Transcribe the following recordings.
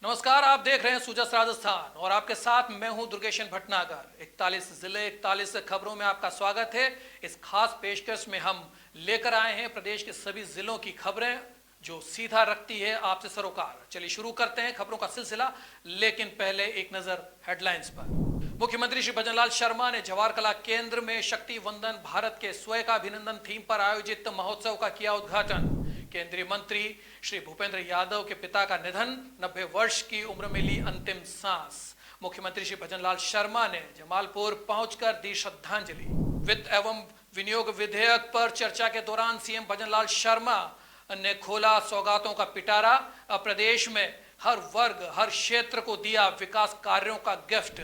नमस्कार, आप देख रहे हैं सुजस राजस्थान और आपके साथ मैं हूं दुर्गेशन भटनागर। 41 जिले 41 खबरों में आपका स्वागत है। इस खास पेशकश में हम लेकर आए हैं प्रदेश के सभी जिलों की खबरें जो सीधा रखती है आपसे सरोकार। चलिए शुरू करते हैं खबरों का सिलसिला, लेकिन पहले एक नजर हेडलाइंस पर। मुख्यमंत्री श्री भजनलाल शर्मा ने जवाहर कला केंद्र में शक्ति वंदन भारत के स्वयं का अभिनंदन थीम पर आयोजित महोत्सव का किया उद्घाटन। केंद्रीय मंत्री श्री भूपेंद्र यादव के पिता का निधन, 90 वर्ष की उम्र में ली अंतिम सांस। मुख्यमंत्री श्री भजनलाल शर्मा ने जमालपुर पहुंचकर दी श्रद्धांजलि। वित्त एवं विनियोग विधेयक पर चर्चा के दौरान सीएम भजनलाल शर्मा ने खोला सौगातों का पिटारा। प्रदेश में हर वर्ग हर क्षेत्र को दिया विकास कार्यों का गिफ्ट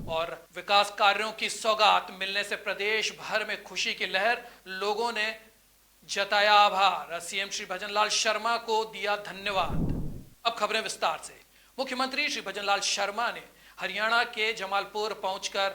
और विकास कार्यों की सौगात मिलने से प्रदेश भर में खुशी की लहर। लोगों ने जताया आभार, सीएम श्री भजनलाल शर्मा को दिया धन्यवाद। अब खबरें विस्तार से। मुख्यमंत्री श्री भजनलाल शर्मा ने हरियाणा के जमालपुर पहुंचकर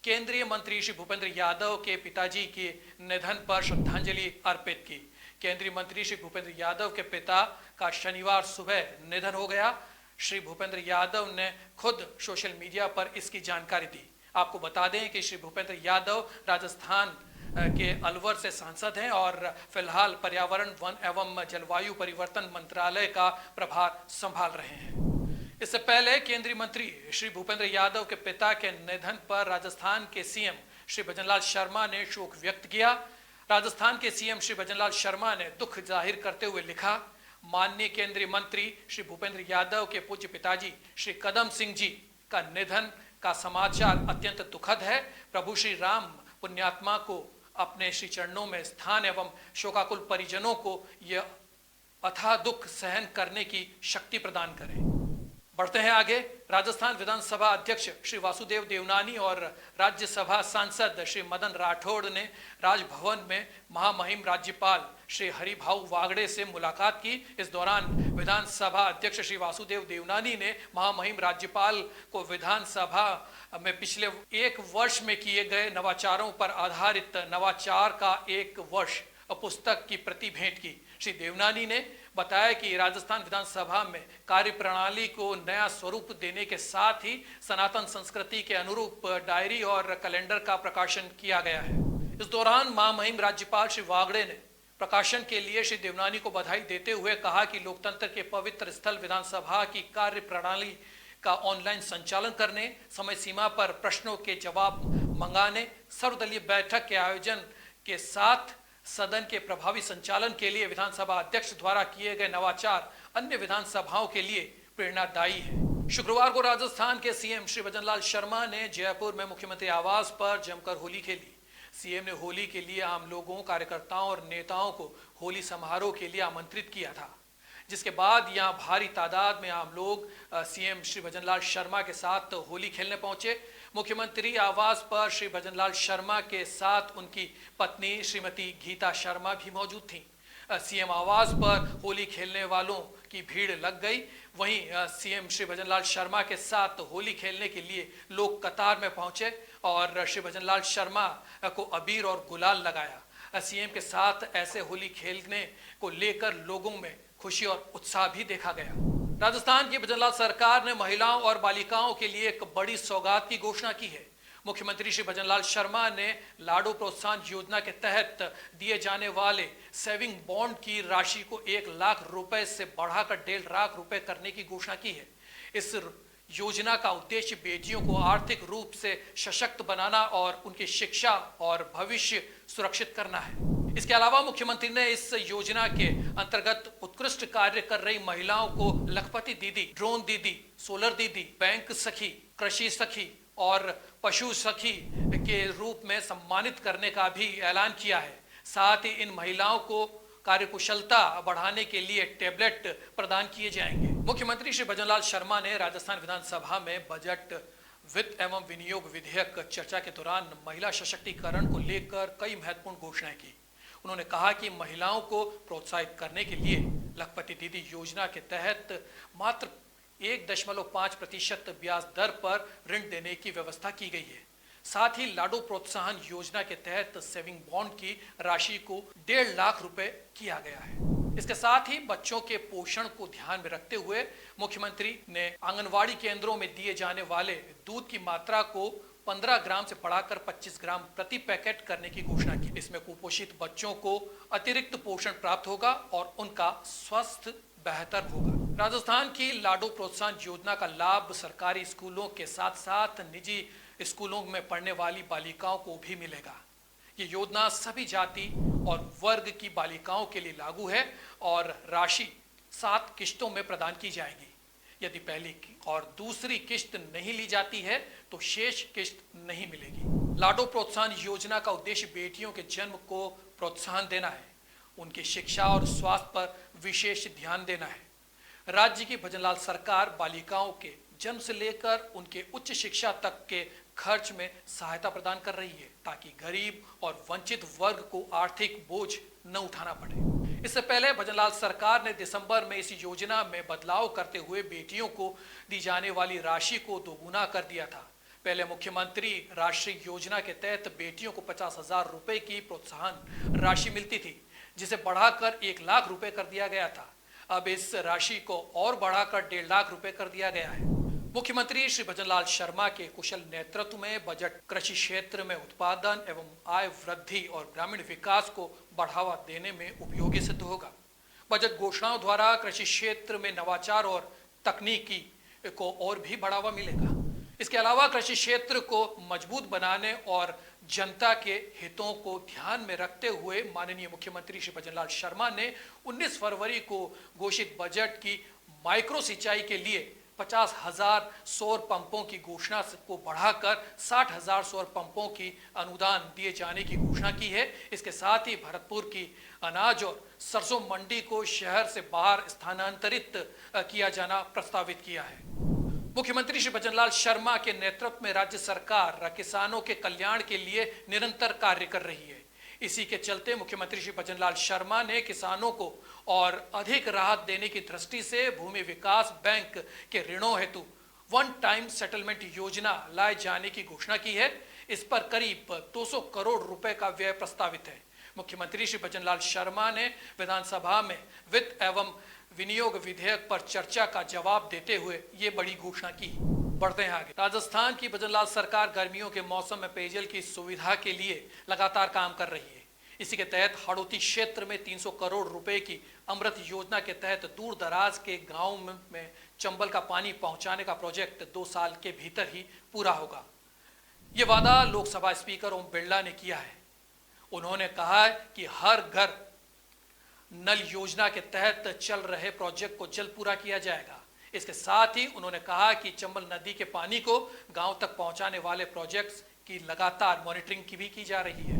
केंद्रीय मंत्री श्री भूपेंद्र यादव के पिताजी के निधन पर श्रद्धांजलि अर्पित की। केंद्रीय मंत्री श्री भूपेंद्र यादव के पिता का शनिवार सुबह निधन हो गया। श्री भूपेंद्र यादव ने खुद सोशल मीडिया पर इसकी जानकारी दी। आपको बता दें कि श्री भूपेंद्र यादव राजस्थान के अलवर से सांसद हैं और फिलहाल पर्यावरण वन एवं जलवायु परिवर्तन मंत्रालय का प्रभार संभाल रहे हैं। इससे पहले केंद्रीय मंत्री श्री भूपेंद्र यादव के पिता के निधन पर राजस्थान के सीएम श्री भजनलाल शर्मा ने शोक व्यक्त किया। राजस्थान के सीएम श्री भजनलाल शर्मा ने दुख जाहिर करते हुए लिखा, माननीय केंद्रीय मंत्री श्री भूपेंद्र यादव के पूज्य पिताजी श्री कदम सिंह जी का निधन का समाचार अत्यंत दुखद है। प्रभु श्री राम पुण्यात्मा को अपने श्री चरणों में स्थान एवं शोकाकुल परिजनों को यह अथाह दुख सहन करने की शक्ति प्रदान करें। बढ़ते हैं आगे। राजस्थान विधानसभा अध्यक्ष श्री वासुदेव देवनानी और राज्यसभा सांसद श्री मदन राठौड़ ने राजभवन में महामहिम राज्यपाल श्री हरिभाऊ वागड़े से मुलाकात की। इस दौरान विधानसभा अध्यक्ष श्री वासुदेव देवनानी ने महामहिम राज्यपाल को विधानसभा में पिछले एक वर्ष में किए गए नवाचारों पर आधारित नवाचार का एक वर्ष पुस्तक की प्रति भेंट की। श्री देवनानी ने बताया कि राजस्थान विधानसभा में कार्यप्रणाली को नया स्वरूप देने के साथ ही सनातन संस्कृति के अनुरूप डायरी और कैलेंडर का प्रकाशन किया गया है। इस दौरान महामहिम राज्यपाल श्री वागड़े ने प्रकाशन के लिए श्री देवनानी को बधाई देते हुए कहा कि लोकतंत्र के पवित्र स्थल विधानसभा की कार्यप्रणाली का ऑनलाइन संचालन करने, समय सीमा पर प्रश्नों के जवाब मंगाने, सर्वदलीय बैठक के आयोजन के साथ सदन के प्रभावी संचालन के लिए विधानसभा अध्यक्ष द्वारा किए गए नवाचार अन्य विधानसभाओं के लिए प्रेरणादायी है। शुक्रवार को राजस्थान के सीएम श्री भजनलाल शर्मा ने जयपुर में मुख्यमंत्री आवास पर जमकर होली खेली। सीएम ने होली के लिए आम लोगों, कार्यकर्ताओं और नेताओं को होली समारोह के लिए आमंत्रित किया था, जिसके बाद यहां भारी तादाद में आम लोग सीएम श्री भजनलाल शर्मा के साथ होली खेलने पहुंचे। मुख्यमंत्री आवास पर श्री भजनलाल शर्मा के साथ उनकी पत्नी श्रीमती गीता शर्मा भी मौजूद थीं। सीएम आवास पर होली खेलने वालों की भीड़ लग गई। वहीं सीएम श्री भजनलाल शर्मा के साथ होली खेलने के लिए लोग कतार में पहुंचे और श्री भजनलाल शर्मा को अबीर और गुलाल लगाया। सीएम के साथ ऐसे होली खेलने को लेकर लोगों में खुशी और उत्साह भी देखा गया। राजस्थान की भजनलाल सरकार ने महिलाओं और बालिकाओं के लिए एक बड़ी सौगात की घोषणा की है। मुख्यमंत्री श्री भजनलाल शर्मा ने लाडू प्रोत्साहन योजना के तहत दिए जाने वाले सेविंग बॉन्ड की राशि को 1 लाख रुपए से बढ़ाकर 1.5 लाख रुपए करने की घोषणा की है। इस योजना का उद्देश्य बेटियों को आर्थिक रूप से सशक्त बनाना और उनकी शिक्षा और भविष्य सुरक्षित करना है। इसके अलावा मुख्यमंत्री ने इस योजना के अंतर्गत उत्कृष्ट कार्य कर रही महिलाओं को लखपति दीदी, ड्रोन दीदी, सोलर दीदी, बैंक सखी, कृषि सखी और पशु सखी के रूप में सम्मानित करने का भी ऐलान किया है। साथ ही इन महिलाओं को कार्यकुशलता बढ़ाने के लिए टैबलेट प्रदान किए जाएंगे। मुख्यमंत्री श्री भजनलाल शर्मा ने राजस्थान विधानसभा में बजट वित्त एवं विनियोग विधेयक चर्चा के दौरान महिला सशक्तिकरण को लेकर कई महत्वपूर्ण घोषणाएं की। उन्होंने कहा कि महिलाओं को प्रोत्साहित करने के लिए लखपति दीदी योजना के तहत मात्र 1.5% ब्याज दर पर ऋण देने की व्यवस्था की गई है। साथ ही लाडू प्रोत्साहन योजना के तहत सेविंग बॉन्ड की राशि को 1.5 लाख रुपए किया गया है। इसके साथ ही बच्चों के पोषण को ध्यान में रखते हुए मुख्यमंत्री ने आंगनवाड़ी केंद्रों में दिए जाने वाले दूध की मात्रा को 15 ग्राम से बढ़ाकर 25 ग्राम प्रति पैकेट करने की घोषणा की। इसमें कुपोषित बच्चों को अतिरिक्त पोषण प्राप्त होगा और उनका स्वास्थ्य बेहतर होगा। राजस्थान की लाडो प्रोत्साहन योजना का लाभ सरकारी स्कूलों के साथ साथ निजी स्कूलों में पढ़ने वाली बालिकाओं को भी मिलेगा। ये योजना सभी जाति और वर्ग की बालिकाओं के लिए लागू है और राशि 7 किश्तों में प्रदान की जाएगी। यदि पहली और दूसरी किश्त नहीं ली जाती है तो शेष किश्त नहीं मिलेगी। लाडो प्रोत्साहन योजना का उद्देश्य बेटियों के जन्म को प्रोत्साहन देना है, उनकी शिक्षा और स्वास्थ्य पर विशेष ध्यान देना है। राज्य की भजनलाल सरकार बालिकाओं के जन्म से लेकर उनके उच्च शिक्षा तक के खर्च में सहायता प्रदान कर रही है ताकि गरीब और वंचित वर्ग को आर्थिक बोझ न उठाना पड़े। इससे पहले भजनलाल सरकार ने दिसंबर में इस योजना में बदलाव करते हुए बेटियों को दी जाने वाली राशि को दोगुना कर दिया था। पहले मुख्यमंत्री राष्ट्रीय योजना के तहत बेटियों को 50,000 रुपए की प्रोत्साहन राशि मिलती थी, जिसे बढ़ाकर 1 लाख रुपए कर दिया गया था। अब इस राशि को और बढ़ाकर 1.5 लाख रुपए कर दिया गया है। मुख्यमंत्री श्री भजनलाल शर्मा के कुशल नेतृत्व में बजट कृषि क्षेत्र में उत्पादन एवं आय वृद्धि और ग्रामीण विकास को बढ़ावा देने में उपयोगी सिद्ध होगा। बजट घोषणाओं द्वारा कृषि क्षेत्र में नवाचार और तकनीकी को और भी बढ़ावा मिलेगा। इसके अलावा कृषि क्षेत्र को मजबूत बनाने और जनता के हितों को ध्यान में रखते हुए माननीय मुख्यमंत्री श्री भजनलाल शर्मा ने 19 फरवरी को घोषित बजट की माइक्रो सिंचाई के लिए 50,000 सौर पंपों की घोषणा को बढ़ाकर 60,000 सौर पंपों की अनुदान दिए जाने की घोषणा की है। इसके साथ ही भरतपुर की अनाज और सरसों मंडी को शहर से बाहर स्थानांतरित किया जाना प्रस्तावित किया है। मुख्यमंत्री श्री भजनलाल शर्मा के नेतृत्व में राज्य सरकार किसानों के कल्याण के लिए निरंतर कार्य कर रही है। इसी के चलते मुख्यमंत्री श्री भजनलाल शर्मा ने किसानों को और अधिक राहत देने की दृष्टि से भूमि विकास बैंक के ऋणों हेतु 1 टाइम सेटलमेंट योजना लाए जाने की घोषणा की है। इस पर करीब 200 करोड़ रुपए का व्यय प्रस्तावित है। मुख्यमंत्री श्री भजनलाल शर्मा ने विधानसभा में वित्त एवं विनियोग विधेयक पर चर्चा का जवाब देते हुए ये बड़ी घोषणा की। बढ़ते हैं आगे। राजस्थान की भजनलाल सरकार गर्मियों के मौसम में पेयजल की सुविधा के लिए लगातार काम कर रही है। इसी के तहत हाड़ौती क्षेत्र में 300 करोड़ रुपए की अमृत योजना के तहत दूर दराज के गांव में चंबल का पानी पहुंचाने का प्रोजेक्ट 2 साल के भीतर ही पूरा होगा। ये वादा लोकसभा स्पीकर ओम बिरला ने किया है। उन्होंने कहा कि हर घर नल योजना के तहत चल रहे प्रोजेक्ट को जल्द पूरा किया जाएगा। इसके साथ ही उन्होंने कहा कि चंबल नदी के पानी को गांव तक पहुंचाने वाले प्रोजेक्ट्स की लगातार मॉनिटरिंग की भी की जा रही है।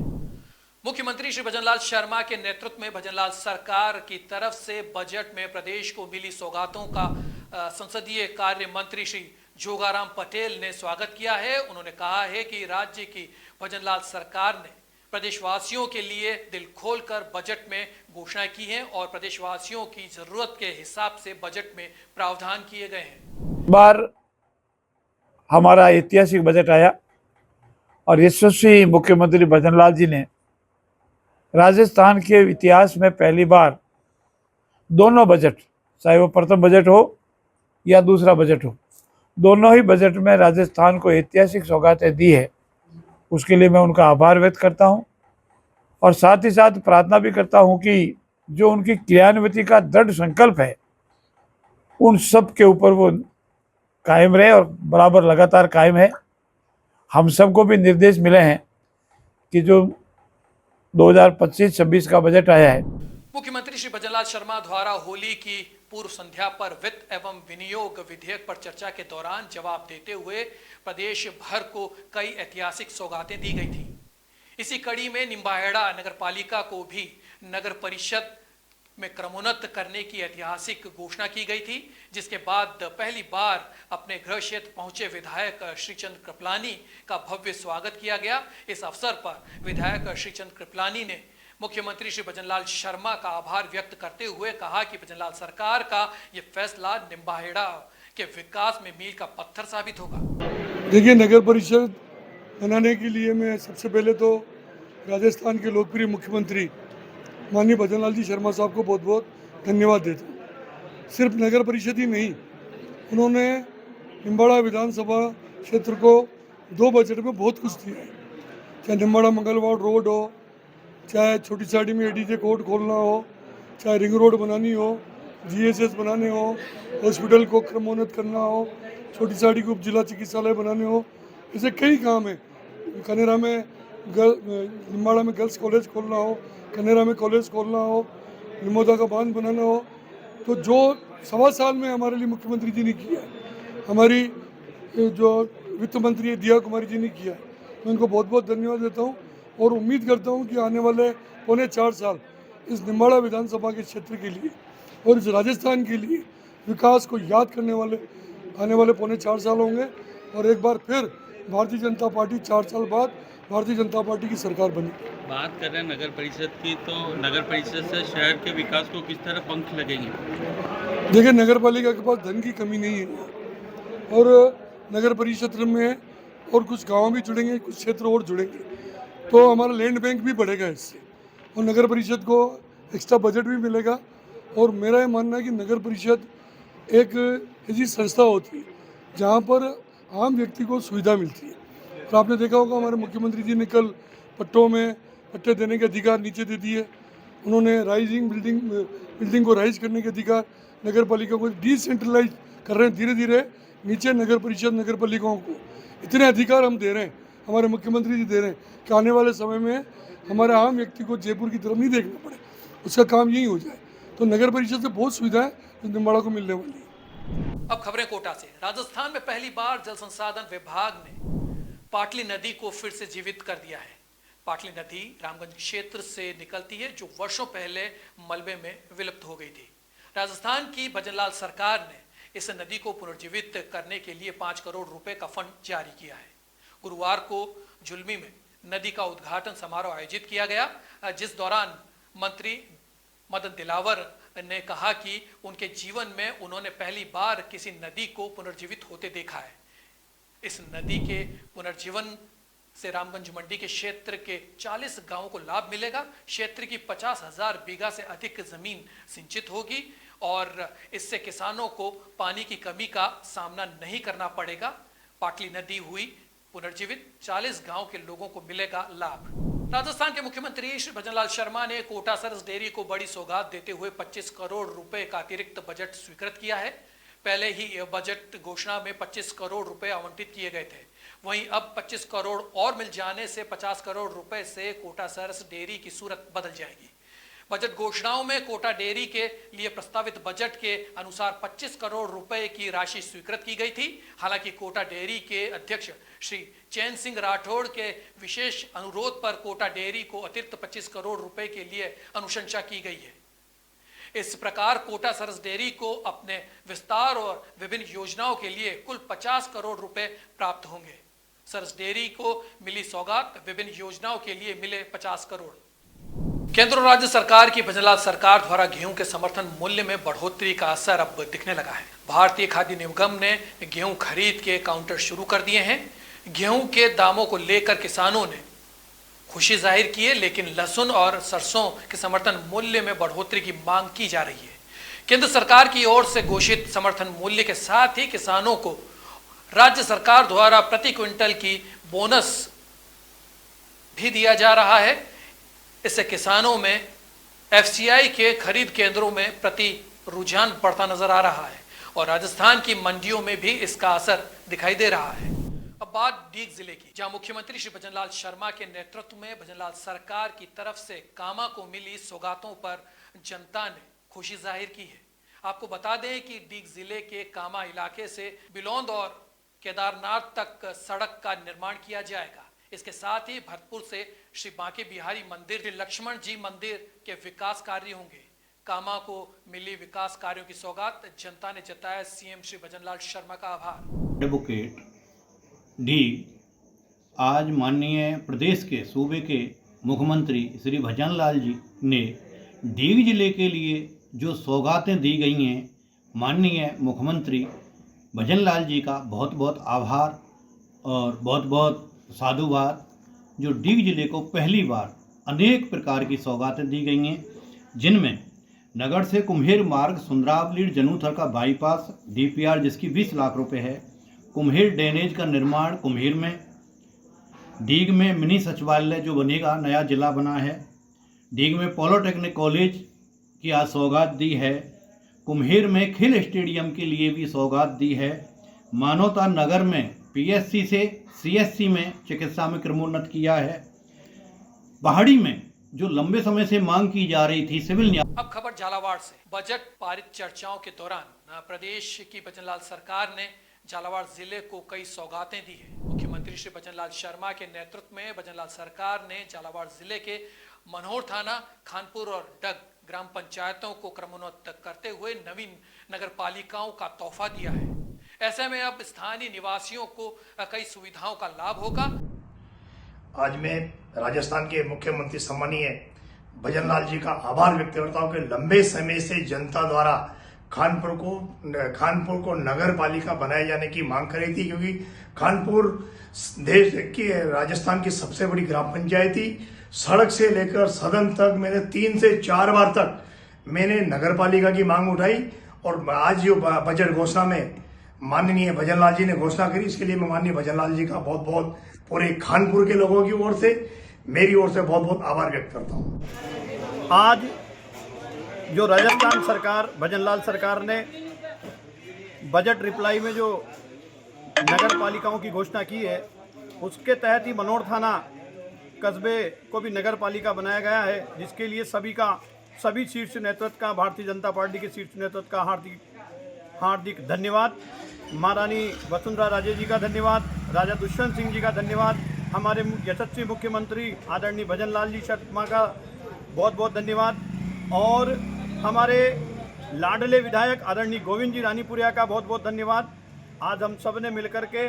मुख्यमंत्री श्री भजनलाल शर्मा के नेतृत्व में भजनलाल सरकार की तरफ से बजट में प्रदेश को मिली सौगातों का संसदीय कार्य मंत्री श्री जोगाराम पटेल ने स्वागत किया है। उन्होंने कहा है कि राज्य की भजनलाल सरकार ने प्रदेशवासियों के लिए दिल खोलकर बजट में घोषणा की है और प्रदेशवासियों की जरूरत के हिसाब से बजट में प्रावधान किए गए हैं। बार हमारा ऐतिहासिक बजट आया और यशस्वी मुख्यमंत्री भजनलाल जी ने राजस्थान के इतिहास में पहली बार दोनों बजट, चाहे वो प्रथम बजट हो या दूसरा बजट हो, दोनों ही बजट में राजस्थान को ऐतिहासिक सौगातें दी है। उसके लिए मैं उनका आभार व्यक्त करता हूं और साथ ही साथ प्रार्थना भी करता हूं कि जो उनकी क्रियान्विति का दृढ़ संकल्प है उन सब के ऊपर वो कायम रहे और बराबर लगातार कायम है। हम सबको भी निर्देश मिले हैं कि जो 2025-26 का बजट आया है। मुख्यमंत्री श्री भजनलाल शर्मा द्वारा होली की पूर्व संध्या पर वित्त एवं विनियोग विधेयक पर चर्चा के दौरान जवाब देते हुए प्रदेश भर को कई ऐतिहासिक सौगातें दी गई थी। इसी कड़ी में निम्बाहेड़ा नगर पालिका को भी नगर परिषद में क्रमोन्नत करने की ऐतिहासिक घोषणा की गई थी, जिसके बाद पहली बार अपने गृह क्षेत्र पहुंचे विधायक श्रीचंद कृपलानी का भव्य स्वागत किया गया। इस अवसर पर विधायक श्रीचंद कृपलानी ने मुख्यमंत्री श्री भजनलाल शर्मा का आभार व्यक्त करते हुए कहा कि भजनलाल सरकार का ये फैसला निम्बाहेड़ा के विकास में मील का पत्थर साबित होगा। देखिए, नगर परिषद बनाने के लिए मैं सबसे पहले तो राजस्थान के लोकप्रिय मुख्यमंत्री माननीय भजनलाल जी शर्मा साहब को बहुत बहुत धन्यवाद देता हूँ। सिर्फ नगर परिषद ही नहीं, उन्होंने निम्बाड़ा विधानसभा क्षेत्र को 2 बजट में बहुत कुछ दिया है। चाहे निम्बाड़ा मंगलवाड़ रोड हो, चाहे छोटी साड़ी में एडीजे कोर्ट खोलना हो, चाहे रिंग रोड बनानी हो, जीएसएस बनाने हो, हॉस्पिटल को क्रमोन्नत करना हो, छोटी साड़ी को उप जिला चिकित्सालय बनाने हो, ऐसे कई काम है। कनेरा में निम्बाड़ा में गर्ल्स कॉलेज खोलना हो, कनेरा में कॉलेज खोलना हो, निमोदा का बांध बनाना हो, तो जो 1.25 साल में हमारे लिए मुख्यमंत्री जी ने किया, हमारी जो वित्त मंत्री दिया कुमारी जी ने किया, मैं उनको बहुत बहुत धन्यवाद देता हूँ और उम्मीद करता हूँ कि आने वाले 4.25 साल इस निम्बाड़ा विधानसभा के क्षेत्र के लिए और इस राजस्थान के लिए विकास को याद करने वाले आने वाले 4.25 साल होंगे और एक बार फिर भारतीय जनता पार्टी 4 साल बाद भारतीय जनता पार्टी की सरकार बनी। बात कर रहे हैं नगर परिषद की, तो नगर परिषद से शहर के विकास को किस तरह पंख लगेंगे? देखिए, नगर पालिका के पास धन की कमी नहीं है और नगर परिषद में और कुछ गांव भी जुड़ेंगे, कुछ क्षेत्र और जुड़ेंगे, तो हमारा लैंड बैंक भी बढ़ेगा इससे और नगर परिषद को एक्स्ट्रा बजट भी मिलेगा। और मेरा ये मानना है कि नगर परिषद एक ऐसी संस्था होती है जहाँ पर आम व्यक्ति को सुविधा मिलती है। और आपने देखा होगा हमारे मुख्यमंत्री जी ने कल पट्टों में पट्टे देने के अधिकार नीचे दे दिए। उन्होंने बिल्डिंग को राइज करने के अधिकार नगर पालिका को डिसेंट्रलाइज कर रहे हैं। धीरे धीरे नीचे नगर परिषद नगर पालिकाओं को इतने अधिकार हम दे रहे हैं, हमारे मुख्यमंत्री जी दे रहे हैं कि आने वाले समय में हमारे आम व्यक्ति को जयपुर की तरफ नहीं देखना पड़े, उसका काम यही हो जाए। तो नगर परिषद से बहुत सुविधाएं निम्बाड़ा को मिलने वाली है। अब खबरें कोटा से। राजस्थान में पहली बार जल संसाधन विभाग ने पाटली नदी को फिर से जीवित कर दिया है। पाटली नदी रामगंज क्षेत्र से निकलती है, जो वर्षों पहले मलबे में विलुप्त हो गई थी। राजस्थान की भजनलाल सरकार ने इस नदी को पुनर्जीवित करने के लिए 5 करोड़ रुपए का फंड जारी किया है। गुरुवार को जुलमी में नदी का उद्घाटन समारोह आयोजित किया गया, जिस दौरान मंत्री मदन दिलावर ने कहा कि उनके जीवन में उन्होंने पहली बार किसी नदी को पुनर्जीवित होते देखा है। इस नदी के पुनर्जीवन से रामगंज मंडी के क्षेत्र के 40 गांवों को लाभ मिलेगा। क्षेत्र की 50,000 बीघा से अधिक जमीन सिंचित होगी और इससे किसानों को पानी की कमी का सामना नहीं करना पड़ेगा। पाटली नदी हुई पुनर्जीवित, 40 गांव के लोगों को मिलेगा लाभ। राजस्थान के मुख्यमंत्री श्री भजनलाल शर्मा ने कोटा सरस डेयरी को बड़ी सौगात देते हुए 25 करोड़ रुपए का अतिरिक्त बजट स्वीकृत किया है। पहले ही यह बजट घोषणा में 25 करोड़ रुपए आवंटित किए गए थे, वहीं अब 25 करोड़ और मिल जाने से 50 करोड़ रुपए से कोटा सरस डेयरी की सूरत बदल जाएगी। बजट घोषणाओं में कोटा डेयरी के लिए प्रस्तावित बजट के अनुसार 25 करोड़ रुपए की राशि स्वीकृत की गई थी। हालांकि कोटा डेयरी के अध्यक्ष श्री चैन सिंह राठौड़ के विशेष अनुरोध पर कोटा डेयरी को अतिरिक्त 25 करोड़ रुपए के लिए अनुशंसा की गई है। इस प्रकार कोटा सरस डेयरी को अपने विस्तार और विभिन्न योजनाओं के लिए कुल 50 करोड़ रुपए प्राप्त होंगे। सरस डेयरी को मिली सौगात, विभिन्न योजनाओं के लिए मिले 50 करोड़। केंद्र और राज्य सरकार की भजनलाल सरकार द्वारा गेहूं के समर्थन मूल्य में बढ़ोतरी का असर अब दिखने लगा है। भारतीय खाद्य निगम ने गेहूं खरीद के काउंटर शुरू कर दिए हैं। गेहूं के दामों को लेकर किसानों ने खुशी जाहिर की है, लेकिन लहसुन और सरसों के समर्थन मूल्य में बढ़ोतरी की मांग की जा रही है। केंद्र सरकार की ओर से घोषित समर्थन मूल्य के साथ ही किसानों को राज्य सरकार द्वारा प्रति क्विंटल की बोनस भी दिया जा रहा है। इससे किसानों में एफसीआई के खरीद केंद्रों में प्रति रुझान बढ़ता नजर आ रहा है और राजस्थान की मंडियों में भी इसका असर दिखाई दे रहा है। अब बात डीग जिले की, जहां मुख्यमंत्री श्री भजनलाल शर्मा के नेतृत्व में भजनलाल सरकार की तरफ से कामा को मिली सौगातों पर जनता ने खुशी जाहिर की है। आपको बता दें कि डीग जिले के कामा इलाके से बिलोंद और केदारनाथ तक सड़क का निर्माण किया जाएगा। इसके साथ ही भरतपुर से श्री बांके बिहारी मंदिर, श्री लक्ष्मण जी मंदिर के विकास कार्य होंगे। कामा को मिली विकास कार्यों की सौगात जनता ने जताया सीएम श्री भजनलाल शर्मा का आभार। एडवोकेट डी आज माननीय प्रदेश के सूबे के मुख्यमंत्री श्री भजनलाल जी ने डीग जिले के लिए जो सौगातें दी गई हैं, माननीय मुख्यमंत्री भजनलाल जी का बहुत बहुत आभार और बहुत बहुत साधुवाद। जो डीग जिले को पहली बार अनेक प्रकार की सौगातें दी गई हैं, जिनमें नगर से कुम्हेर मार्ग सुंदरावलीड जनूथर का बाईपास DPR जिसकी 20 लाख रुपए है। कुम्हेर ड्रेनेज का निर्माण कुम्हेर में। डीग में मिनी सचिवालय जो बनेगा, नया जिला बना है। डीग में पॉलिटेक्निक कॉलेज की आज सौगात दी है। कुम्हेर में खेल स्टेडियम के लिए भी सौगात दी है। मानवता नगर में PSC से CSC में चिकित्सा में क्रमोन्नत किया है। पहाड़ी में जो लंबे समय से मांग की जा रही थी सिविल न्याय। अब खबर झालावाड़ से। बजट पारित चर्चाओं के दौरान प्रदेश की भजनलाल सरकार ने झालावाड़ जिले को कई सौगातें दी है। मुख्यमंत्री श्री भजनलाल शर्मा के नेतृत्व में भजनलाल सरकार ने झालावाड़ जिले के मनोहर थाना, खानपुर और डग ग्राम पंचायतों को क्रमोन्नत करते हुए नवीन नगर पालिकाओं का तोहफा दिया है। ऐसे में अब स्थानीय निवासियों को कई सुविधाओं का लाभ होगा। आज मैं राजस्थान के मुख्यमंत्री सम्मानीय भजनलाल जी का आभार व्यक्त करता हूं कि लंबे समय से जनता द्वारा खानपुर को नगर पालिका बनाए जाने की मांग करी थी, क्योंकि खानपुर देश की राजस्थान की सबसे बड़ी ग्राम पंचायत थी। सड़क से लेकर सदन तक मैंने 3 से 4 बार तक मैंने नगर पालिका की मांग उठाई और आज जो बजट घोषणा में माननीय भजनलाल जी ने घोषणा करी, इसके लिए मैं माननीय भजनलाल जी का बहुत बहुत पूरे खानपुर के लोगों की ओर से, मेरी ओर से बहुत बहुत आभार व्यक्त करता हूँ। आज जो राजस्थान सरकार, भजनलाल सरकार ने बजट रिप्लाई में जो नगर पालिकाओं की घोषणा की है, उसके तहत ही मनोहर थाना कस्बे को भी नगर पालिका बनाया गया है, जिसके लिए सभी शीर्ष नेतृत्व का, भारतीय जनता पार्टी के शीर्ष नेतृत्व का हार्दिक धन्यवाद। महारानी वसुंधरा राजे जी का धन्यवाद, राजा दुष्यंत सिंह जी का धन्यवाद, हमारे यशस्वी मुख्यमंत्री आदरणीय भजनलाल जी शर्मा का बहुत बहुत धन्यवाद और हमारे लाडले विधायक आदरणीय गोविंद जी रानीपुरिया का बहुत बहुत धन्यवाद। आज हम सब ने मिलकर के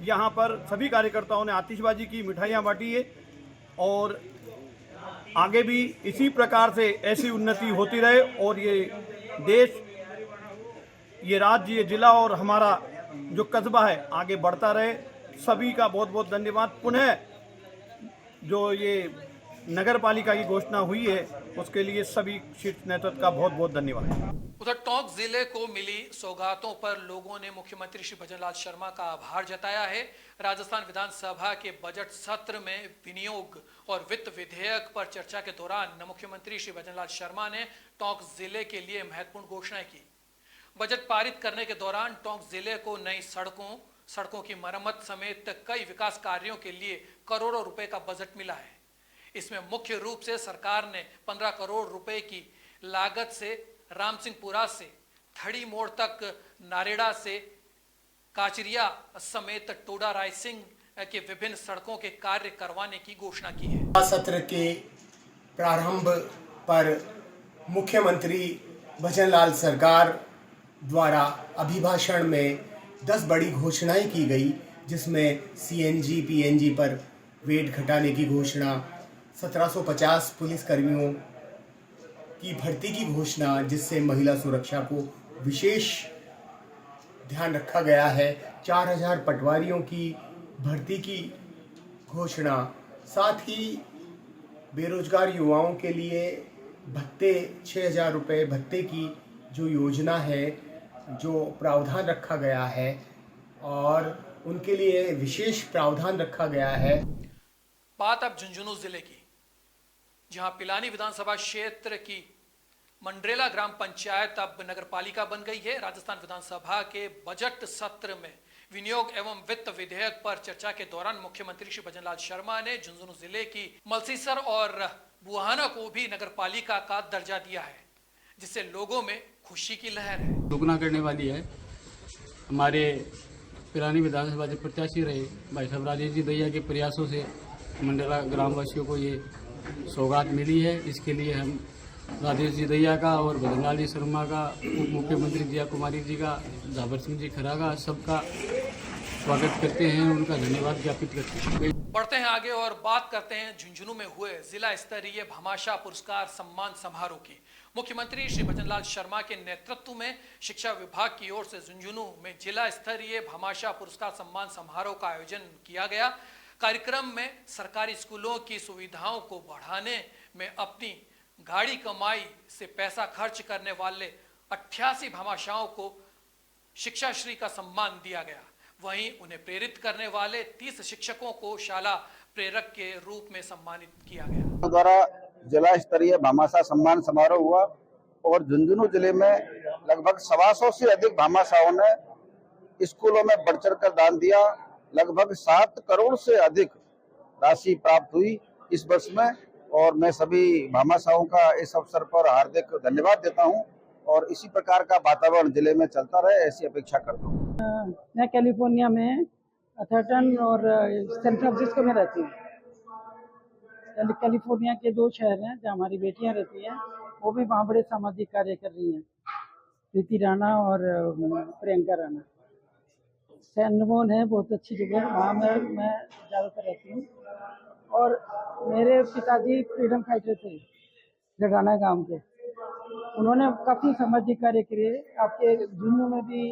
यहाँ पर सभी कार्यकर्ताओं ने आतिशबाजी की, मिठाइयाँ बांटी है और आगे भी इसी प्रकार से ऐसी उन्नति होती रहे और ये देश, ये राज्य, ये जिला और हमारा जो कस्बा है आगे बढ़ता रहे। सभी का बहुत बहुत धन्यवाद। पुनः जो ये नगर पालिका की घोषणा हुई है उसके लिए सभी शीर्ष नेतृत्व का बहुत बहुत धन्यवाद। उधर टोंक जिले को मिली सौगातों पर लोगों ने मुख्यमंत्री श्री भजनलाल शर्मा का आभार जताया है। राजस्थान विधानसभा के बजट सत्र में विनियोग और वित्त विधेयक पर चर्चा के दौरान मुख्यमंत्री श्री भजनलाल शर्मा ने टोंक जिले के लिए महत्वपूर्ण घोषणाएं की। बजट पारित करने के दौरान टोंक जिले को नई सड़कों की मरम्मत समेत कई विकास कार्यों के लिए करोड़ों रुपए का बजट मिला है। इसमें मुख्य रूप से सरकार ने 15 करोड़ रुपए की लागत से रामसिंहपुरा से थड़ी मोड़ तक, नारेड़ा से काचरिया समेत टोडा राय सिंह के विभिन्न सड़कों के कार्य करवाने की घोषणा की है। सत्र के प्रारंभ पर मुख्यमंत्री भजनलाल सरकार द्वारा अभिभाषण में 10 बड़ी घोषणाएं की गई, जिसमें CNG PNG पर वेट घटाने की घोषणा, 1750 पुलिसकर्मियों की भर्ती की घोषणा, जिससे महिला सुरक्षा को विशेष ध्यान रखा गया है, 4000 पटवारियों की भर्ती की घोषणा, साथ ही बेरोजगार युवाओं के लिए भत्ते 6000 रुपये भत्ते की जो योजना है, जो प्रावधान रखा गया है और उनके लिए विशेष प्रावधान रखा गया है। बात अब झुंझुनू जिले की, जहां पिलानी विधानसभा क्षेत्र की मंडरेला ग्राम पंचायत अब नगर पालिका बन गई है। राजस्थान विधानसभा के बजट सत्र में विनियोग एवं वित्त विधेयक पर चर्चा के दौरान मुख्यमंत्री श्री भजनलाल शर्मा ने झुंझुनू जिले की मलसीसर और बुहाना को भी नगर पालिका का दर्जा दिया है, जिससे लोगों में खुशी की लहर है। दोगुना करने वाली है। हमारे पिलानी विधानसभा से प्रत्याशी रहे भाई साहब राजेश जी दैया के प्रयासों से मंडला ग्रामवासियों को ये सौगात मिली है। इसके लिए हम राजेश जी दैया का और भजनलाल जी शर्मा का, उप मुख्यमंत्री जिया कुमारी जी का, जाबर सिंह जी खरा का, सबका स्वागत करते हैं, उनका धन्यवाद ज्ञापित करते हैं। बढ़ते हैं आगे और बात करते हैं झुंझुनू में हुए जिला स्तरीय भामाशाह पुरस्कार सम्मान समारोह की। मुख्यमंत्री श्री भजनलाल शर्मा के नेतृत्व में शिक्षा विभाग की ओर से झुंझुनू में जिला स्तरीय भामाशाह पुरस्कार सम्मान समारोह का आयोजन किया गया। कार्यक्रम में सरकारी स्कूलों की सुविधाओं को बढ़ाने में अपनी गाड़ी कमाई से पैसा खर्च करने वाले 88 भामाशाहों को शिक्षाश्री का सम्मान दिया गया। वहीं उन्हें प्रेरित करने वाले 30 शिक्षकों को शाला प्रेरक के रूप में सम्मानित किया गया। द्वारा जिला स्तरीय भामाशाह सम्मान समारोह हुआ और झुंझुनू जिले में लगभग 125 से अधिक भामाशाहों ने स्कूलों में बढ़ चढ़ कर दान दिया। लगभग 7 करोड़ से अधिक राशि प्राप्त हुई इस वर्ष में और मैं सभी भामाशाहों का इस अवसर पर हार्दिक धन्यवाद देता हूं और इसी प्रकार का वातावरण जिले में चलता रहे ऐसी अपेक्षा करता हूं। मैं कैलिफोर्निया में अथर्टन और सैन फ्रांसिस्को में रहती हूँ। कैलिफोर्निया के 2 शहर हैं जहाँ हमारी बेटियाँ रहती हैं, वो भी वहाँ बड़े सामाजिक कार्य कर रही हैं, प्रीति राणा और प्रियंका राणा। सैन रोमोन है बहुत अच्छी जगह, वहाँ मैं ज़्यादातर रहती हूँ। और मेरे पिताजी फ्रीडम फाइटर थे जगाना गांव के, उन्होंने काफ़ी सामाजिक कार्य किए। आपके झुंझुनू में भी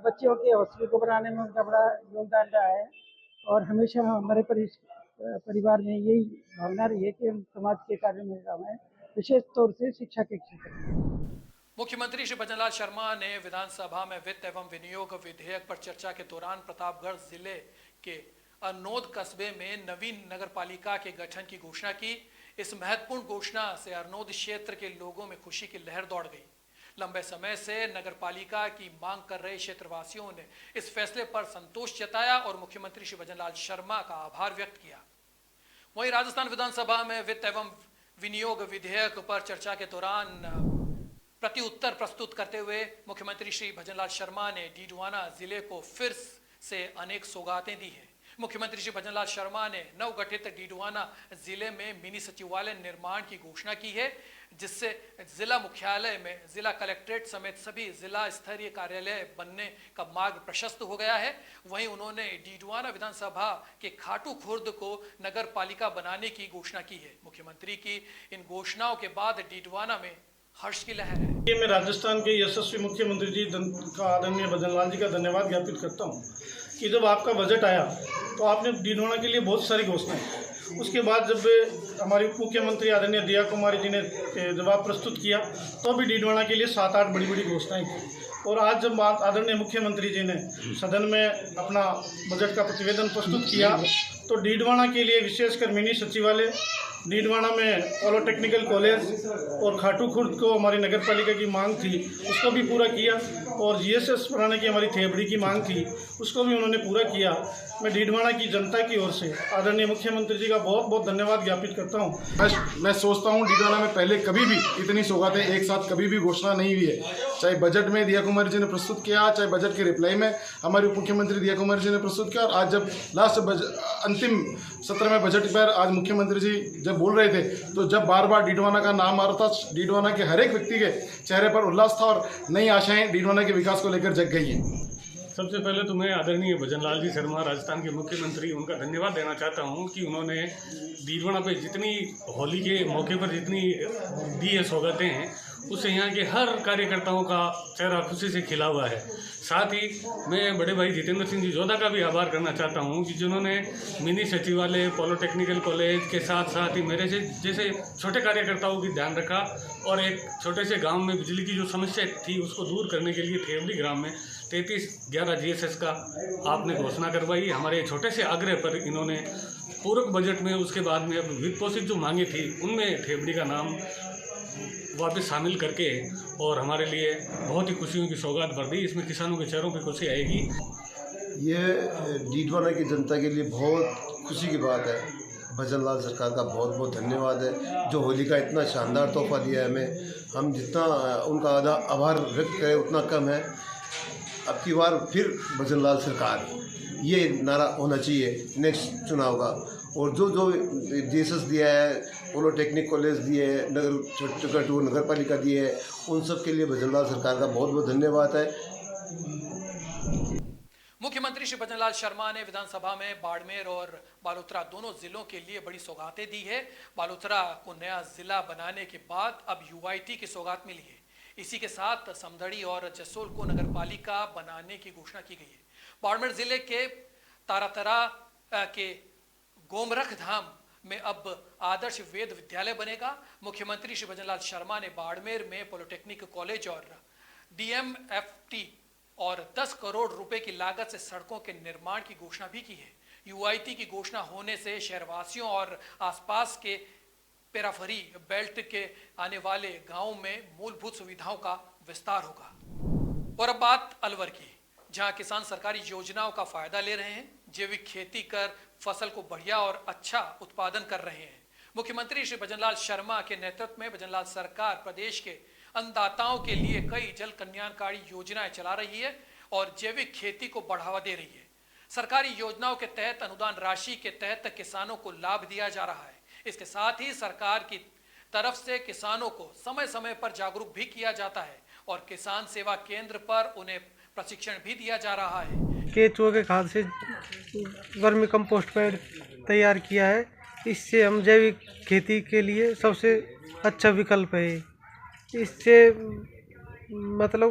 बच्चों के हॉस्टल को बनाने में उनका बड़ा योगदान रहा है और हमेशा हमारे परिवार में यही भावना रही है कि हम समाज के कार्य में काम है, विशेष तौर से शिक्षा के क्षेत्र में। मुख्यमंत्री श्री भजनलाल शर्मा ने विधानसभा में वित्त एवं विनियोग विधेयक पर चर्चा के दौरान प्रतापगढ़ जिले के अरनोद कस्बे में नवीन नगरपालिका के गठन की घोषणा की। इस महत्वपूर्ण घोषणा से अरनोद क्षेत्र के लोगों में खुशी की लहर दौड़ गई। लंबे समय से नगरपालिका की मांग कर रहे क्षेत्रवासियों ने इस फैसले पर संतोष जताया और मुख्यमंत्री श्री भजनलाल शर्मा का आभार व्यक्त किया। वहीं राजस्थान विधानसभा में वित्त एवं विनियोग विधेयक पर चर्चा के दौरान प्रति उत्तर प्रस्तुत करते हुए मुख्यमंत्री श्री भजनलाल शर्मा ने डीडवाना जिले को फिर से अनेक सौगातें दी हैं। मुख्यमंत्री श्री भजनलाल शर्मा ने नवगठित डीडवाना जिले में मिनी सचिवालय निर्माण की घोषणा की है, जिससे जिला मुख्यालय में जिला कलेक्ट्रेट समेत सभी जिला स्तरीय कार्यालय बनने का मार्ग प्रशस्त हो गया है। वहीं उन्होंने डीडवाना विधानसभा के खाटू खुर्द को नगर पालिका बनाने की घोषणा की है। मुख्यमंत्री की इन घोषणाओं के बाद डीडवाना में हर्ष की लहर है। मैं राजस्थान के यशस्वी मुख्यमंत्री जी का आदरणीय भजनलाल जी का धन्यवाद ज्ञापित करता हूं कि जब आपका बजट आया तो आपने डीडवाना के लिए बहुत सारी घोषणाएं, उसके बाद जब हमारी उप मुख्यमंत्री आदरणीय दिया कुमारी जी ने जवाब प्रस्तुत किया तो भी डीडवाना के लिए 7-8 बड़ी बड़ी घोषणाएं की। और आज जब आदरणीय मुख्यमंत्री जी ने सदन में अपना बजट का प्रतिवेदन प्रस्तुत किया तो डीडवाना के लिए विशेषकर मिनी सचिवालय, डीडवाना में पॉलिटेक्निकल कॉलेज और खाटू खुर्द को हमारी नगर पालिका की मांग थी उसको भी पूरा किया और जीएसएस बनाने की हमारी थेबड़ी की मांग थी उसको भी उन्होंने पूरा किया। मैं डीडवाना की जनता की ओर से आदरणीय मुख्यमंत्री जी का बहुत बहुत धन्यवाद ज्ञापित करता हूँ। मैं सोचता हूँ डीडवाना में पहले कभी भी इतनी सौगातें एक साथ कभी भी घोषणा नहीं हुई है, चाहे बजट में दिया कुमारी जी ने प्रस्तुत किया, चाहे बजट के रिप्लाई में हमारे उप मुख्यमंत्री दिया कुमारी जी ने प्रस्तुत किया और आज जब अंतिम सत्र में बजट पर आज मुख्यमंत्री जी जब बोल रहे थे तो जब बार बार डीडवाना का नाम आ रहा था, डीडवाना के हर एक व्यक्ति के चेहरे पर उल्लास था और नई आशाएं डीडवाना के विकास को लेकर जग गई हैं। सबसे पहले तो मैं आदरणीय भजनलाल जी शर्मा राजस्थान के मुख्यमंत्री उनका धन्यवाद देना चाहता हूं कि उन्होंने डीडवाना पे जितनी होली के मौके पर जितनी दी है सौगातें हैं उससे यहाँ के हर कार्यकर्ताओं का चेहरा खुशी से खिला हुआ है। साथ ही मैं बड़े भाई जितेंद्र सिंह जी जोधा का भी आभार करना चाहता हूं कि जिन्होंने मिनी सचिवालय, पॉलिटेक्निकल कॉलेज के साथ साथ ही मेरे से जैसे छोटे कार्यकर्ताओं की ध्यान रखा और एक छोटे से गांव में बिजली की जो समस्या थी उसको दूर करने के लिए थेवड़ी ग्राम में 3311 जीएसएस का आपने घोषणा करवाई। हमारे छोटे से आग्रह पर इन्होंने पूरक बजट में उसके बाद में वित्त पोषित जो मांगे थी उनमें थेवड़ी का नाम वापस शामिल करके और हमारे लिए बहुत ही खुशियों की सौगात भर दी। इसमें किसानों के चेहरों पर खुशी आएगी। ये डीडवाना की जनता के लिए बहुत खुशी की बात है। भजनलाल सरकार का बहुत बहुत धन्यवाद है जो होली का इतना शानदार तोहफा दिया है हमें। हम जितना उनका आभार व्यक्त करें उतना कम है। अब की बार फिर भजनलाल सरकार, ये नारा होना चाहिए नेक्स्ट चुनाव का। और जो जो जीएसएस दिया है, पॉलिटेक्निक कॉलेज दिए है, नगर पालिका दिए है, उन सब के लिए भजनलाल सरकार का बहुत बहुत धन्यवाद है। मुख्यमंत्री श्री भजनलाल शर्मा ने विधानसभा में बाड़मेर और बालोतरा दोनों जिलों के लिए बड़ी सौगातें दी है। बालोतरा को नया जिला बनाने के बाद अब यूआईटी की सौगात मिली है। इसी के साथ समदड़ी और जसोल को नगरपालिका बनाने की घोषणा की गई है। बाड़मेर जिले के तारातरा के गोमरख धाम में अब आदर्श वेद विद्यालय बनेगा। मुख्यमंत्री श्री भजनलाल शर्मा ने बाड़मेर में पॉलिटेक्निक कॉलेज और DMFT और 10 करोड़ रुपए की लागत से सड़कों के निर्माण की घोषणा भी की है। UIT की घोषणा होने से शहरवासियों और आसपास के पेराफरी बेल्ट के आने वाले गांवों में मूलभूत सुविधाओं का विस्तार होगा। और अब बात अलवर की, जहां किसान सरकारी योजनाओं का फायदा ले रहे हैं, जैविक खेती कर फसल को बढ़िया और अच्छा उत्पादन कर रहे हैं। मुख्यमंत्री श्री भजनलाल शर्मा के नेतृत्व में भजनलाल सरकार प्रदेश के अन्नदाताओं के लिए कई जल कल्याणकारी योजनाएं चला रही है और जैविक खेती को बढ़ावा दे रही है। सरकारी योजनाओं के तहत अनुदान राशि के तहत किसानों को लाभ दिया जा रहा है। इसके साथ ही सरकार की तरफ से किसानों को समय समय पर जागरूक भी किया जाता है और किसान सेवा केंद्र पर उन्हें प्रशिक्षण भी दिया जा रहा है। केचुआ के खाद से वर्मी कंपोस्ट पैड तैयार किया है। इससे हम जैविक खेती के लिए सबसे अच्छा विकल्प है। इससे मतलब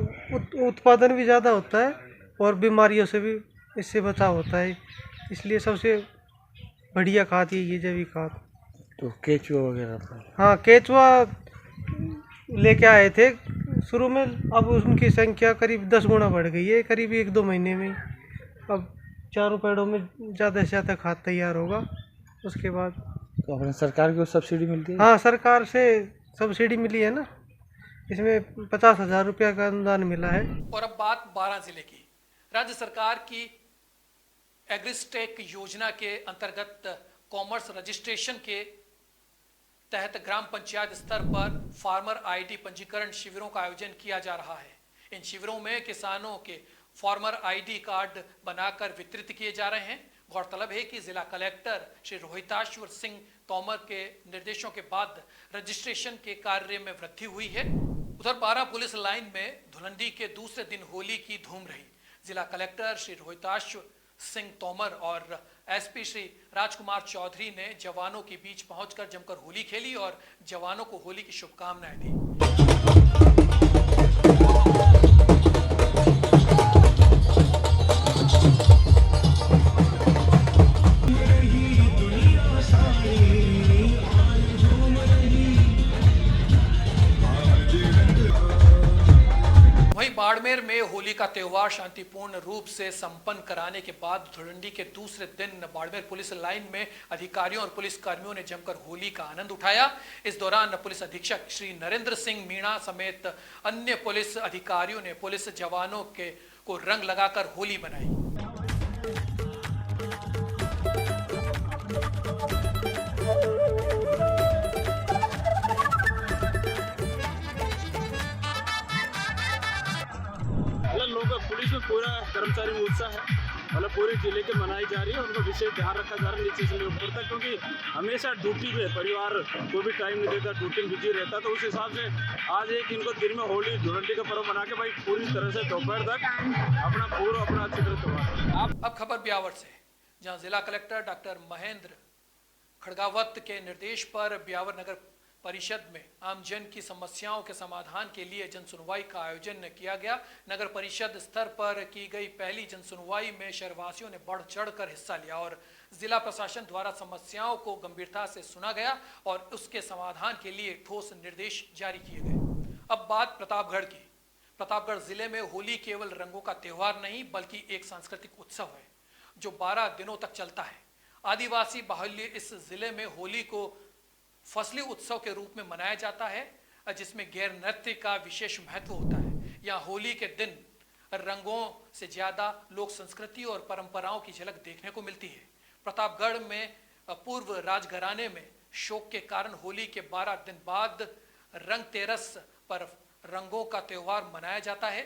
उत्पादन भी ज़्यादा होता है और बीमारियों से भी इससे बचाव होता है। इसलिए सबसे बढ़िया खाद ये जैविक खाद। तो केचुआ वगैरह, हाँ केचुआ लेके आए थे शुरू में, अब उनकी संख्या करीब 10 गुना बढ़ गई है करीब 1-2 महीने में। अब चारों पेड़ों में ज़्यादा से ज़्यादा खाद तैयार होगा। उसके बाद तो अपने सरकार की सब्सिडी मिलती है? हाँ सरकार से सब्सिडी मिली है ना, इसमें 50,000 रुपया का अनुदान मिला है। और अब बात 12 जिले की। राज्य सरकार की एग्रीस्टेक योजना के अंतर्गत कॉमर्स रजिस्ट्रेशन के तहत ग्राम पंचायत स्तर पर फार्मर ID पंजीकरण शिविरों का आयोजन किया जा रहा है। इन शिविरों में किसानों के फार्मर ID कार्ड बनाकर वितरित किए जा रहे हैं। गौरतलब है कि जिला कलेक्टर श्री रोहिताश्वर सिंह तोमर के निर्देशों के बाद रजिस्ट्रेशन के कार्य में वृद्धि हुई है। उधर 12 पुलिस लाइन में धुलंडी के दूसरे दिन होली की धूम रही। जिला कलेक्टर श्री रोहिताश्वर सिंह तोमर और SP श्री राजकुमार चौधरी ने जवानों के बीच पहुंचकर जमकर होली खेली और जवानों को होली की शुभकामनाएं दी। वहीं बाड़मेर में होली का त्योहार शांतिपूर्ण रूप से संपन्न कराने के बाद धुलंडी के दूसरे दिन बाड़मेर पुलिस लाइन में अधिकारियों और पुलिस कर्मियों ने जमकर होली का आनंद उठाया। इस दौरान पुलिस अधीक्षक श्री नरेंद्र सिंह मीणा समेत अन्य पुलिस अधिकारियों ने पुलिस जवानों को रंग लगाकर होली मनाई। पुलिस में पूरा कर्मचारी में उत्साह है, मतलब पूरे जिले के मनाई जा रही है। उनको विशेष ध्यान रखा जा रहा है नीचे से लेकर ऊपर तक, क्योंकि हमेशा ड्यूटी में परिवार को भी टाइम नहीं देता, ड्यूटी में बिजी रहता। तो उस हिसाब से आज एक इनको दिन में होली धुलंडी का पर्व मना के भाई पूरी तरह से दोपहर तक अपना अच्छी तरह त्योहार। अब खबर ब्यावर से, जहाँ जिला कलेक्टर डॉक्टर महेंद्र खड़गावत के निर्देश पर ब्यावर नगर परिषद में आमजन की समस्याओं के समाधान के लिए जन सुनवाई का आयोजन किया गया। नगर परिषद स्तर पर की गई पहली जन सुनवाई में शहरवासियों ने बढ़ चढ़कर हिस्सा लिया और जिला प्रशासन द्वारा समस्याओं को गंभीरता से सुना गया और उसके समाधान के लिए ठोस निर्देश जारी किए गए। अब बात प्रतापगढ़ की। प्रतापगढ़ जिले में होली केवल रंगों का त्योहार नहीं बल्कि एक सांस्कृतिक उत्सव है जो 12 दिनों तक चलता है। आदिवासी बाहुल्य इस जिले में होली को फसली उत्सव के रूप में मनाया जाता है, जिसमें गैर नृत्य का विशेष महत्व होता है। यहाँ होली के दिन रंगों से ज्यादा लोक संस्कृति और परंपराओं की झलक देखने को मिलती है। प्रतापगढ़ में पूर्व राजघराने में शोक के कारण होली के 12 दिन बाद रंग तेरस पर रंगों का त्योहार मनाया जाता है।